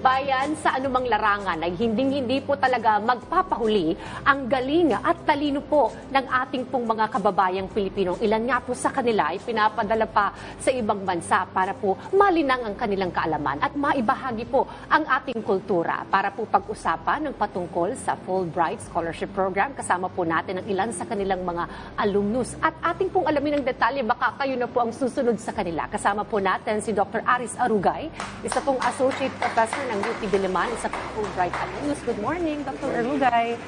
bayan sa anumang larangan ay hindi po talaga magpapahuli ang galing at talino po ng ating pong mga kababayang Pilipino. Ilan nga po sa kanila ay pinapadala pa sa ibang bansa para po malinang ang kanilang kaalaman at maibahagi po ang ating kultura. Para po pag-usapan ng patungkol sa Fulbright Scholarship Program, kasama po natin ang ilan sa kanilang mga alumnus at ating pong alamin ng detalye, baka kayo na po ang susunod sa kanila. Kasama po natin si Dr. Aris Arugay, isa pong Associate Professor ng UP Diliman, isa pong Fulbright alumnus. Good morning, Dr. Arugay.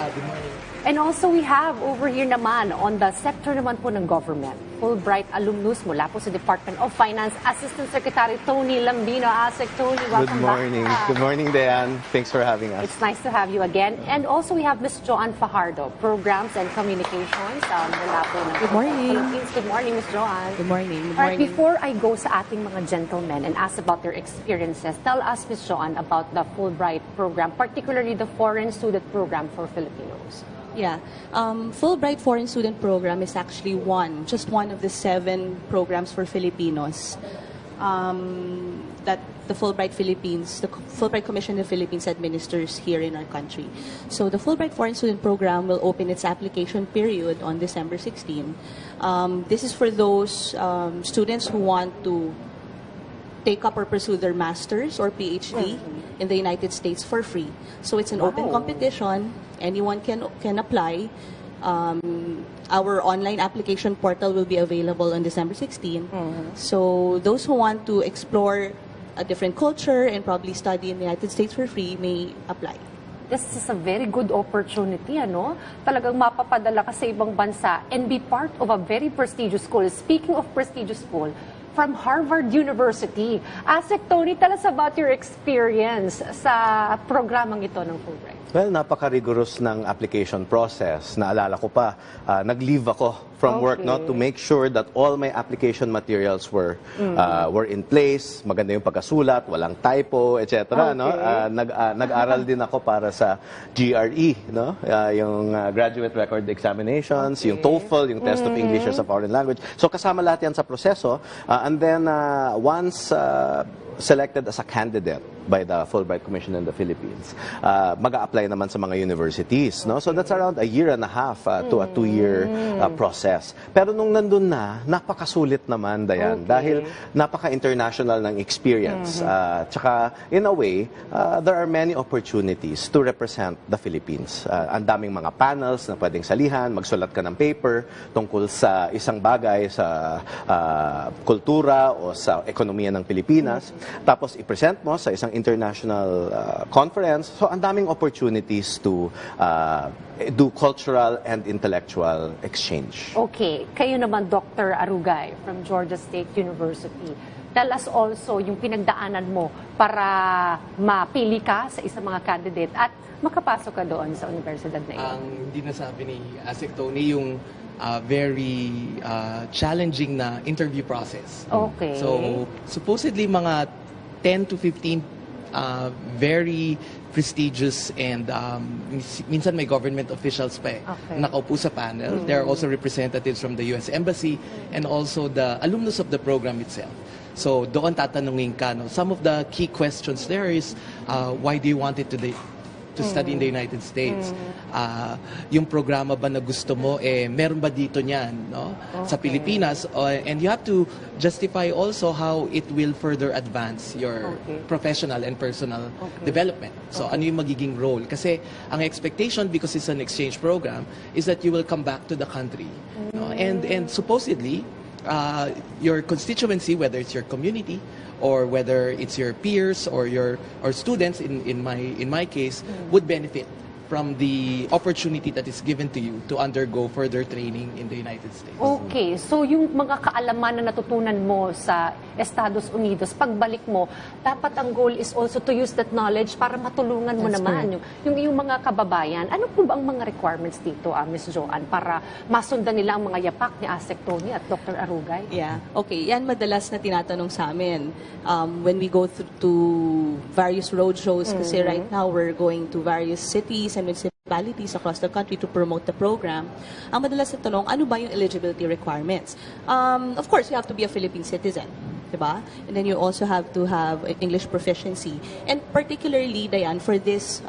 Good morning. And also we have over here naman on the sector naman po ng government, Fulbright alumnus mula po sa Department of Finance, Assistant Secretary Tony Lambino. Asek Tony, welcome Good morning. back. Good morning, Dayan. Thanks for having us. It's nice to have you again. And also we have Ms. Joanne Fajardo, Programs and Communications mula po ng Good morning. Philippines. Good morning, Ms. Joanne. Good morning. Good All right, morning. before I go sa ating mga gentlemen and ask about their experiences, tell us, Ms. Joanne, about the Fulbright program, particularly the Foreign Student Program for Filipinos. Yeah. Fulbright Foreign Student Program is actually just one of the 7 programs for Filipinos that the Fulbright Commission in the Philippines administers here in our country. So the Fulbright Foreign Student Program will open its application period on December 16. This is for those students who want to take up or pursue their master's or PhD in the United States for free. So it's an open competition. Anyone can apply. Our online application portal will be available on December 16. So those who want to explore a different culture and probably study in the United States for free may apply. This is a very good opportunity, ano? Talagang mapapadala ka sa ibang bansa and be part of a very prestigious school. Speaking of prestigious school, from Harvard University. Asek Tony, tell us about your experience sa programang ito ng Fulbright. Well, napaka-rigorous ng application process. Naalala ko pa, nag-leave ako from work to make sure that all my application materials were in place, maganda yung pagkasulat, walang typo, etc. No? Nag-aral din ako para sa GRE, no? Yung Graduate Record Examinations, yung TOEFL, yung Test of English as a Foreign Language. So kasama lahat yan sa proseso. And then once selected as a candidate by the Fulbright Commission in the Philippines, mag-a-apply naman sa mga universities. No? So that's around a year and a half to a 2-year process. Pero nung nandun na, napakasulit naman, Dayan, dahil napaka-international ng experience. Tsaka, in a way, there are many opportunities to represent the Philippines. Ang daming mga panels na pwedeng salihan, magsulat ka ng paper tungkol sa isang bagay sa kultura o sa ekonomiya ng Pilipinas. Tapos i-present mo sa isang international conference. So ang daming opportunities to do cultural and intellectual exchange. Okay. Kayo naman, Dr. Arugay from Georgia State University. Tell us also yung pinagdaanan mo para mapili ka sa isang mga candidate at makapasok ka doon sa universidad na iyon. Ang hindi nasabi ni Asek Tony yung very challenging na interview process. Okay. So, supposedly mga 10 to 15 very prestigious and minsan may government officials pa nakaupo sa panel. There are also representatives from the US Embassy and also the alumnus of the program itself. So, doon tatanungin ka. No? Some of the key questions there is, why do you want it to study in the United States? Yung programa ba na gusto mo, meron ba dito niyan, no? Sa Pilipinas? And you have to justify also how it will further advance your professional and personal development. So ano yung magiging role? Kasi ang expectation, because it's an exchange program, is that you will come back to the country. No? And supposedly, your constituency, whether it's your community or whether it's your peers or students in my case, would benefit from the opportunity that is given to you to undergo further training in the United States. Okay, so yung mga kaalaman na natutunan mo sa Estados Unidos, pagbalik mo, dapat ang goal is also to use that knowledge para matulungan mo naman yung mga kababayan. Ano po ba ang mga requirements dito, Ms. Joanne, para masundan nila ang mga yapak ni Asek Tony at Dr. Arugay? Yeah, okay. Yan madalas na tinatanong sa amin when we go to various roadshows kasi right now we're going to various cities and municipalities across the country to promote the program. Ang madalas na tanong, ano ba yung eligibility requirements? Of course, you have to be a Philippine citizen. diba? And then you also have to have English proficiency. And particularly, Diane, for this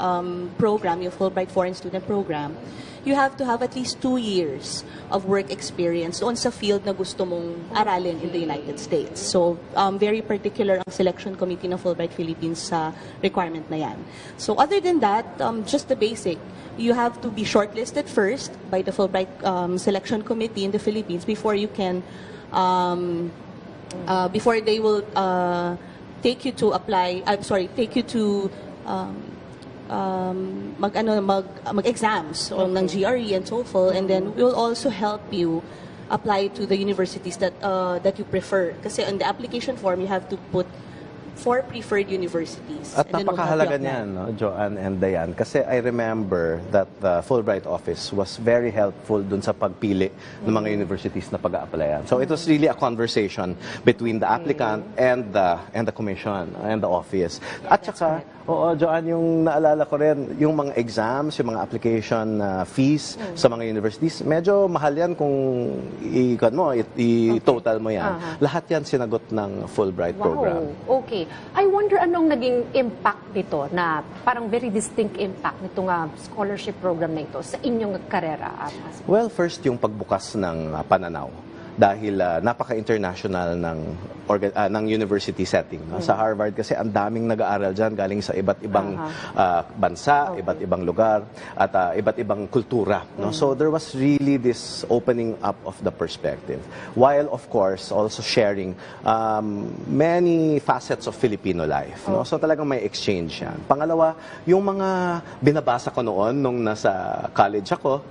program, your Fulbright Foreign Student Program, you have to have at least 2 years of work experience doon sa field na gusto mong aralin in the United States. So, very particular ang selection committee ng Fulbright Philippines sa requirement na yan. So, other than that, just the basic. You have to be shortlisted first by the Fulbright selection committee in the Philippines before you can, before they will take you to apply, take you to mag-exams ng GRE and TOEFL, and then we will also help you apply to the universities that you prefer. Kasi on the application form, you have to put 4 preferred universities. At napakahalaga niyan, no, Joanne and Diane, kasi I remember that the Fulbright office was very helpful dun sa pagpili ng mga universities na pag-a-applyan. So it was really a conversation between the applicant and the commission and the office. At saka, oo, Joanne, yung naalala ko rin, yung mga exams, yung mga application fees sa mga universities, medyo mahal yan kung i-total mo yan. Lahat yan sinagot ng Fulbright program. Okay. I wonder anong naging impact nito na parang very distinct impact nitong scholarship program na ito sa inyong karera? Well, first yung pagbukas ng pananaw. Dahil napaka-international ng university setting. No? Sa Harvard kasi ang daming nag-aaral dyan galing sa iba't ibang bansa, iba't ibang lugar, at iba't ibang kultura. No? So there was really this opening up of the perspective. While of course also sharing many facets of Filipino life. No? So talagang may exchange yan. Pangalawa, yung mga binabasa ko noon nung nasa college ako,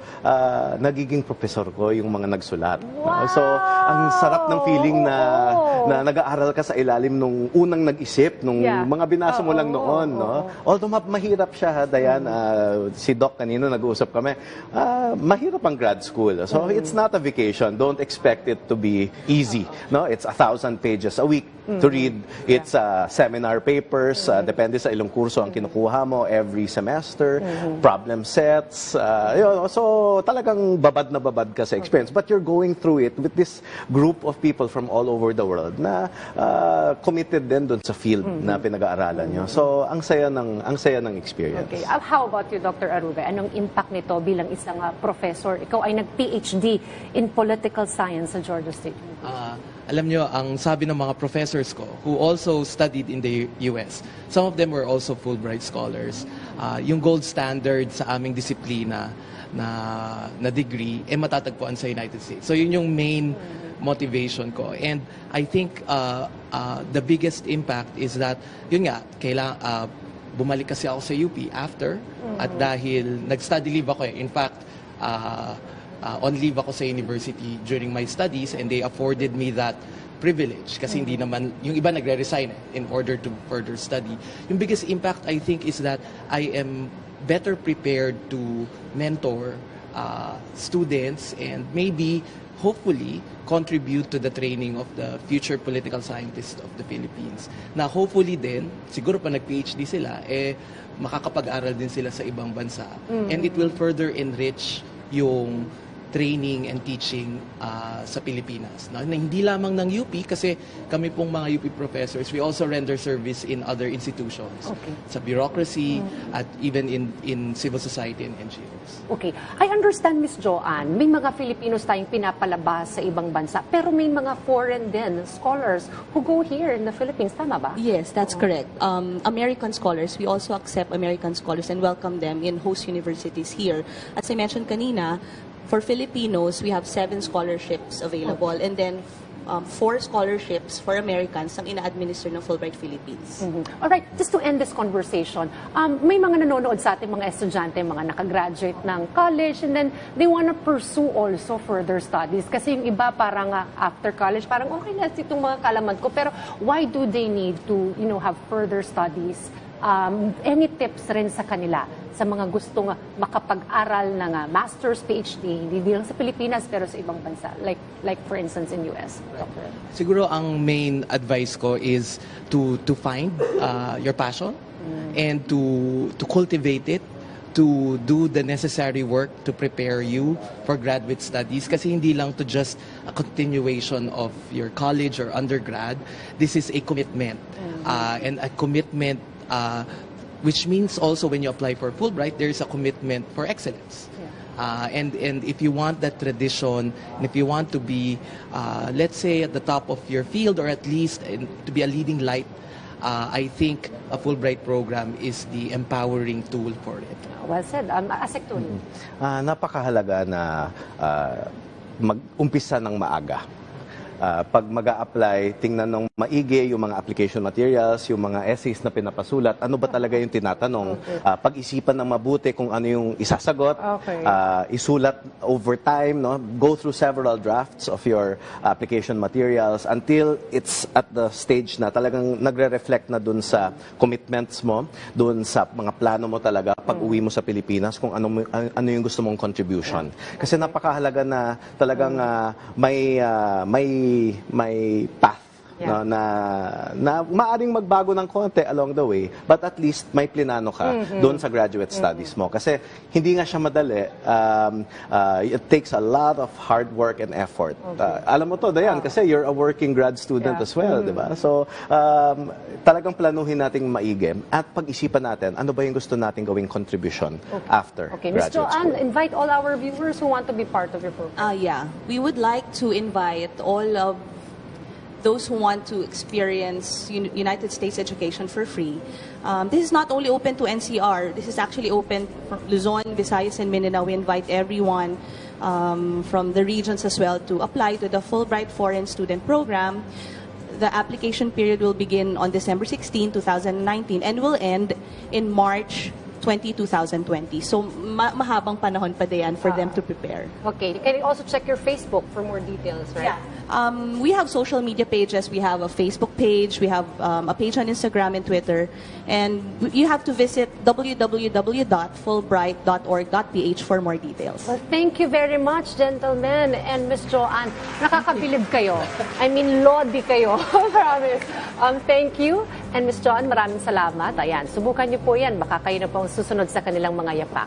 nagiging professor ko yung mga nagsulat. Wow! So ang sarap ng feeling na nag-aaral ka sa ilalim nung unang nag-isip, nung mga binasa mo lang noon. No? Although mahirap siya, Diane, si Doc kanina nag-uusap kami, mahirap ang grad school. So it's not a vacation. Don't expect it to be easy. No? It's 1,000 pages a week to read. It's seminar papers, depende sa ilang kurso ang kinukuha mo every semester, problem sets. So talagang babad na babad ka sa experience. But you're going through it with this group of people from all over the world na committed din doon sa field na pinag-aaralan nyo. So ang saya ng experience. Okay. How about you, Dr. Arugay? Anong impact nito bilang isang professor? Ikaw ay nag-PhD in political science sa Georgia State. Alam nyo, ang sabi ng mga professors ko, who also studied in the US, some of them were also Fulbright scholars. Yung gold standard sa aming disiplina na degree, matatagpuan sa United States. So yun yung main motivation ko. And I think the biggest impact is that, yun nga, bumalik kasi ako sa UP after, at dahil nag-study leave ako In fact, on leave ako sa university during my studies, and they afforded me that privilege kasi hindi naman, yung iba nagre-resign in order to further study. Yung biggest impact, I think, is that I am better prepared to mentor students and maybe, hopefully, contribute to the training of the future political scientists of the Philippines. Na hopefully din, siguro pa nag-PhD sila, makakapag-aral din sila sa ibang bansa. And it will further enrich yung training and teaching sa Pilipinas. Na hindi lamang ng UP, kasi kami pong mga UP professors, we also render service in other institutions. Okay. Sa bureaucracy, at even in civil society and NGOs. Okay. I understand, Miss Joanne, may mga Filipinos tayong pinapalabas sa ibang bansa, pero may mga foreign din scholars who go here in the Philippines. Tama ba? Yes, that's correct. American scholars, we also accept American scholars and welcome them in host universities here. As I mentioned kanina, for Filipinos, we have 7 scholarships available, and then 4 scholarships for Americans ang ina-administer ng Fulbright Philippines. Alright, just to end this conversation, may mga nanonood sa ating mga estudyante, mga nakagraduate ng college, and then they wanna pursue also further studies. Kasi yung iba parang after college, parang okay na itong mga kalaman ko, pero why do they need to, have further studies? Any tips rin sa kanila sa mga gustong makapag-aral ng master's, PhD, hindi lang sa Pilipinas pero sa ibang bansa, like for instance in US? Doctor? Siguro ang main advice ko is to find your passion and to cultivate it to do the necessary work to prepare you for graduate studies. Kasi hindi lang to just a continuation of your college or undergrad. This is a commitment. And a commitment which means also when you apply for Fulbright, there is a commitment for excellence. And if you want that tradition, and if you want to be, let's say, at the top of your field, or at least to be a leading light, I think a Fulbright program is the empowering tool for it. Well said. Asek Tony. Napakahalaga na mag-umpisa ng maaga. Pag mag-a-apply, tingnan ng maigi yung mga application materials, yung mga essays na pinapasulat, ano ba talaga yung tinatanong, pag-isipan ng mabuti kung ano yung isasagot, isulat over time, no? Go through several drafts of your application materials until it's at the stage na talagang nagre-reflect na dun sa commitments mo, dun sa mga plano mo talaga pag uwi mo sa Pilipinas, kung ano yung gusto mong contribution. Kasi napakahalaga na talagang may path na maaring magbago ng konti along the way, but at least may plinano ka doon sa graduate studies mo. Kasi hindi nga siya madali. It takes a lot of hard work and effort. Alam mo to, Dayan, kasi you're a working grad student as well, di ba? So, talagang planuhin nating maigi at pag-isipan natin ano ba yung gusto nating gawing contribution after Ms. graduate school. Joanne, invite all our viewers who want to be part of your program. Yeah, we would like to invite all of those who want to experience United States education for free. This is not only open to NCR, this is actually open for Luzon, Visayas, and Mindanao. We invite everyone from the regions as well to apply to the Fulbright Foreign Student Program. The application period will begin on December 16, 2019 and will end in March 2020. So, mahabang panahon pa diyan for them to prepare. Okay. Can you also check your Facebook for more details, right? Yeah. We have social media pages. We have a Facebook page. We have a page on Instagram and Twitter. And you have to visit www.fulbright.org.ph for more details. Well, thank you very much, gentlemen. And Ms. Joanne, nakakabilib kayo. I mean, lodi kayo. Promise. Thank you. And Ms. Joanne, maraming salamat. Ayan, subukan niyo po yan. Baka kayo na po ang susunod sa kanilang mga yapak.